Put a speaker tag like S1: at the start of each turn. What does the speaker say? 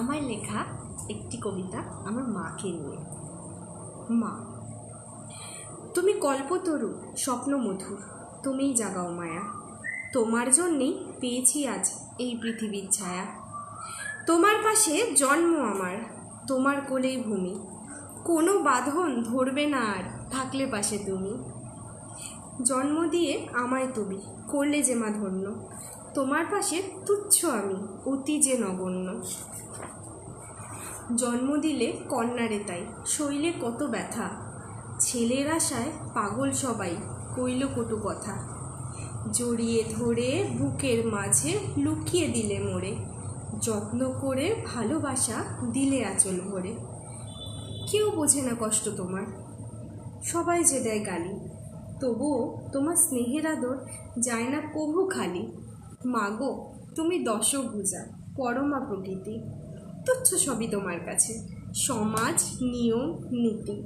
S1: আমার লেখা একটি কবিতা আমার মাকে নিয়ে। মা, তুমি কল্পতরু, স্বপ্নমধুর, তুমিই জাগাও মায়া। তোমার জন্যেই পেয়েছি আজ এই পৃথিবীর ছায়া। তোমার পাশে জন্ম আমার, তোমার কোলেই ভূমি, কোনো বাঁধন ধরবে না আর থাকলে পাশে তুমি। জন্ম দিয়ে আমায় তুমি করলে যে মা ধন্য, তোমার পাশে তুচ্ছ আমি অতি যে নগণ্য। জন্ম দিলে কন্যারে তাই শৈলে কত ব্যথা, ছেলের আশায় পাগল সবাই কইল কটু কথা। জড়িয়ে ধরে বুকের মাঝে লুকিয়ে দিলে মোরে, যত্ন করে ভালোবাসা দিলে আঁচল ভরে। কেউ বোঝে না কষ্ট তোমার, সবাই যে দেয় গালি, তবুও তোমার স্নেহের আদর যায় না কভু খালি। মাগো, তুমি দশভুজা, পরমা প্রকৃতি, তুচ্ছ সবই তোমার কাছে, সমাজ নিয়ম নীতি।